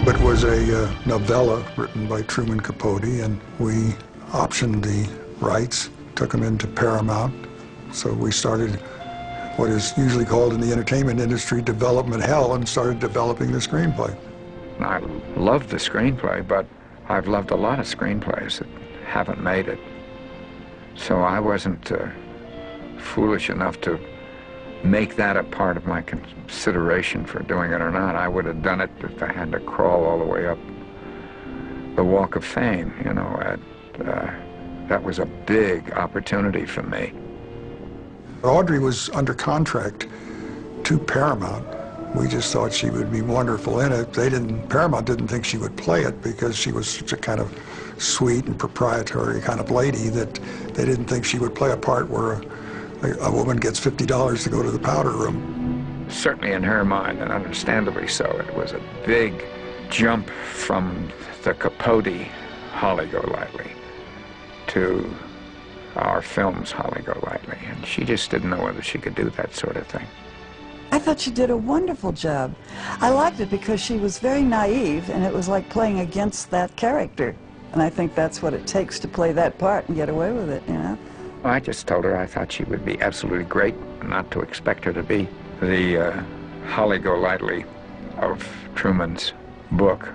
It was a novella written by Truman Capote, and we optioned the rights, took them into Paramount. So we started what is usually called in the entertainment industry development hell and started developing the screenplay. I loved the screenplay, but I've loved a lot of screenplays that haven't made it. So I wasn't foolish enough to make that a part of my consideration for doing it or not. I would have done it if I had to crawl all the way up the Walk of Fame, you know. That was a big opportunity for me. Audrey was under contract to Paramount. We just thought she would be wonderful in it. Paramount didn't think she would play it because she was such a kind of sweet and proprietary kind of lady that they didn't think she would play a part where a woman gets $50 to go to the powder room. Certainly in her mind, and understandably so, it was a big jump from the Capote Holly Golightly to our film's Holly Golightly, and she just didn't know whether she could do that sort of thing. I thought she did a wonderful job. I liked it because she was very naive, and it was like playing against that character. And I think that's what it takes to play that part and get away with it, you know? I just told her I thought she would be absolutely great, not to expect her to be the Holly Golightly of Truman's book.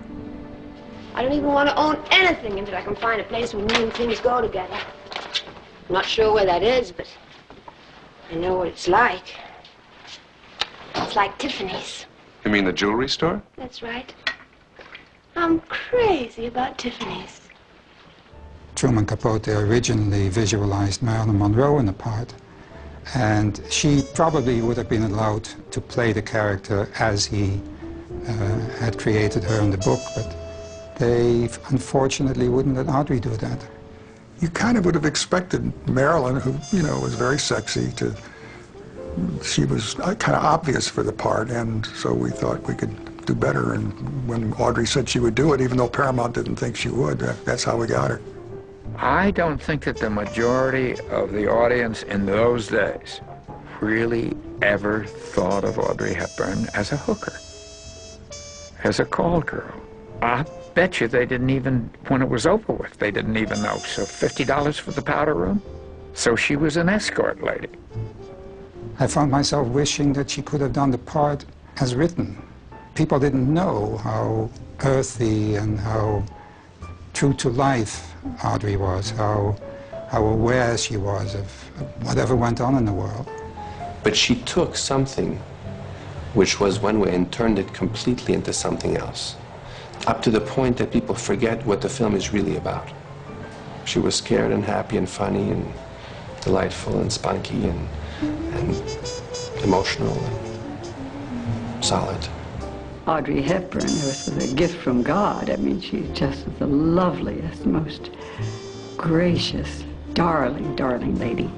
I don't even want to own anything until I can find a place where mean things go together. I'm not sure where that is, but I know what it's like. It's like Tiffany's. You mean the jewelry store? That's right. I'm crazy about Tiffany's. Truman Capote originally visualized Marilyn Monroe in the part, and she probably would have been allowed to play the character as he had created her in the book, but they unfortunately wouldn't let Audrey do that. You kind of would have expected Marilyn, who, you know, was very sexy, she was kind of obvious for the part, and so we thought we could do better. And when Audrey said she would do it, even though Paramount didn't think she would, that's how we got her. I don't think that the majority of the audience in those days really ever thought of Audrey Hepburn as a hooker, as a call girl. I bet you they didn't even, when it was over with, they didn't even know. So $50 for the powder room? So she was an escort lady. I found myself wishing that she could have done the part as written. People didn't know how earthy and how true to life Audrey was, how aware she was of whatever went on in the world. But she took something which was one way and turned it completely into something else, up to the point that people forget what the film is really about. She was scared and happy and funny and delightful and spunky and emotional and solid. Audrey Hepburn was a gift from God. I mean, she's just the loveliest, most gracious, darling, darling lady.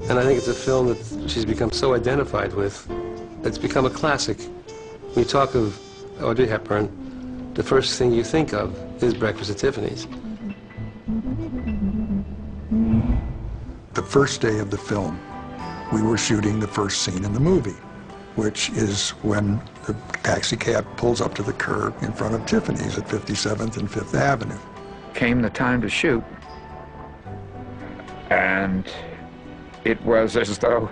And I think it's a film that she's become so identified with, it's become a classic. When you talk of Audrey Hepburn, the first thing you think of is Breakfast at Tiffany's. The first day of the film, we were shooting the first scene in the movie, which is when the taxi cab pulls up to the curb in front of Tiffany's at 57th and 5th Avenue. Came the time to shoot, and it was as though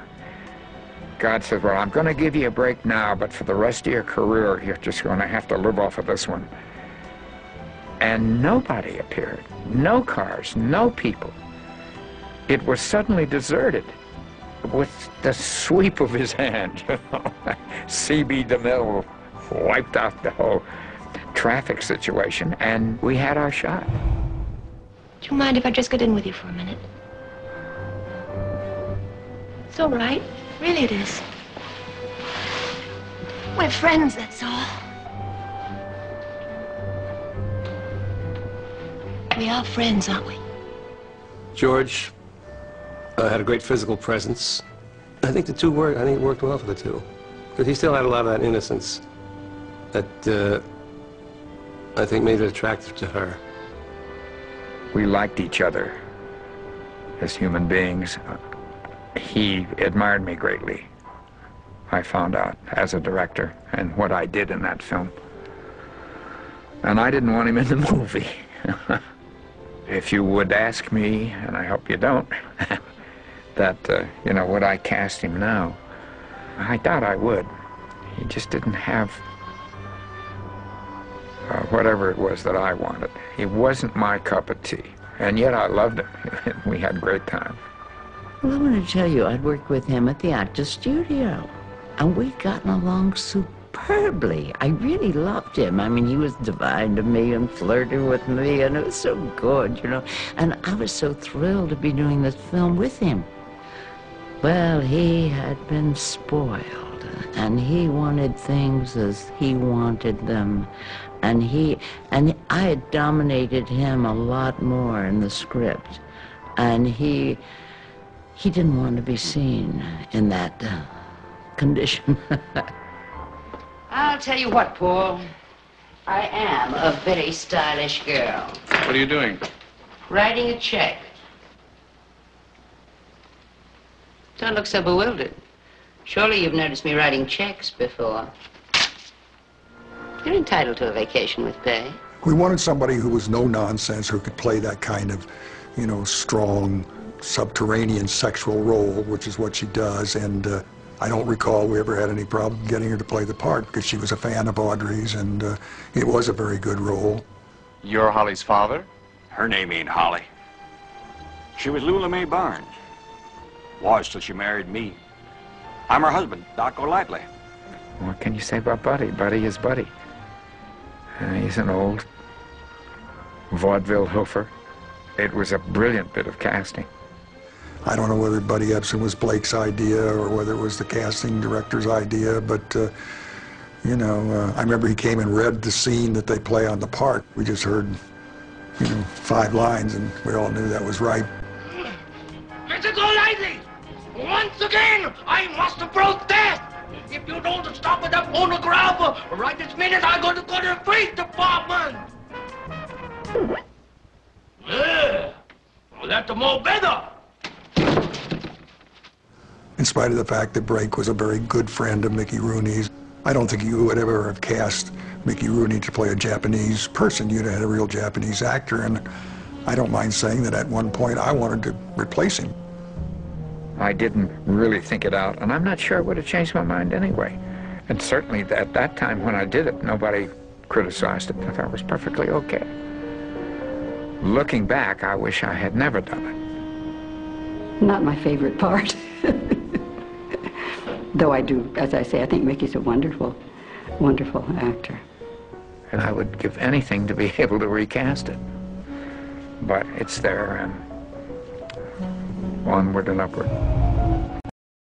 God said, well, I'm going to give you a break now, but for the rest of your career, you're just going to have to live off of this one. And nobody appeared. No cars, no people. It was suddenly deserted. With the sweep of his hand, you know, C.B. DeMille wiped out the whole traffic situation, and we had our shot. Do you mind if I just get in with you for a minute? It's all right. Really it is. We're friends, that's all. We are friends, aren't we? George had a great physical presence. I think it worked well for the two. But he still had a lot of that innocence that I think made it attractive to her. We liked each other as human beings. He admired me greatly, I found out, as a director, and what I did in that film. And I didn't want him in the movie. If you would ask me, and I hope you don't, that, you know, would I cast him now? I doubt I would. He just didn't have whatever it was that I wanted. He wasn't my cup of tea, and yet I loved him. We had a great time. Well, I want to tell you, I'd worked with him at the Actors Studio, and we'd gotten along superbly. I really loved him. I mean, he was divine to me and flirted with me, and it was so good, you know. And I was so thrilled to be doing this film with him. Well, he had been spoiled, and he wanted things as he wanted them. And I had dominated him a lot more in the script. And he didn't want to be seen in that condition. I'll tell you what, Paul. I am a very stylish girl. What are you doing? Writing a check. Don't look so bewildered. Surely you've noticed me writing checks before. You're entitled to a vacation with pay. We wanted somebody who was no nonsense, who could play that kind of, you know, strong, subterranean sexual role, which is what she does. And I don't recall we ever had any problem getting her to play the part because she was a fan of Audrey's, and it was a very good role. You're Holly's father? Her name ain't Holly. She was Lula Mae Barnes. Was till she married me. I'm her husband, Doc O'Lightly. What can you say about Buddy? Buddy is Buddy. He's an old vaudeville hoofer. It was a brilliant bit of casting. I don't know whether Buddy Ebsen was Blake's idea or whether it was the casting director's idea, but, you know, I remember he came and read the scene that they play on the part. We just heard, you know, 5 lines, and we all knew that was right. Mrs. O'Lightly, once again, I must protest. If you don't stop with that phonograph, right this minute, I'm going to go to the police department. Yeah, well, that's more better. In spite of the fact that Blake was a very good friend of Mickey Rooney's, I don't think you would ever have cast Mickey Rooney to play a Japanese person. You'd have had a real Japanese actor, and I don't mind saying that at one point I wanted to replace him. I didn't really think it out, and I'm not sure I would have changed my mind anyway. And certainly at that time when I did it, nobody criticized it. I thought it was perfectly okay. Looking back, I wish I had never done it. Not my favorite part. Though I do, as I say, I think Mickey's a wonderful, wonderful actor. And I would give anything to be able to recast it. But it's there, and onward and upward.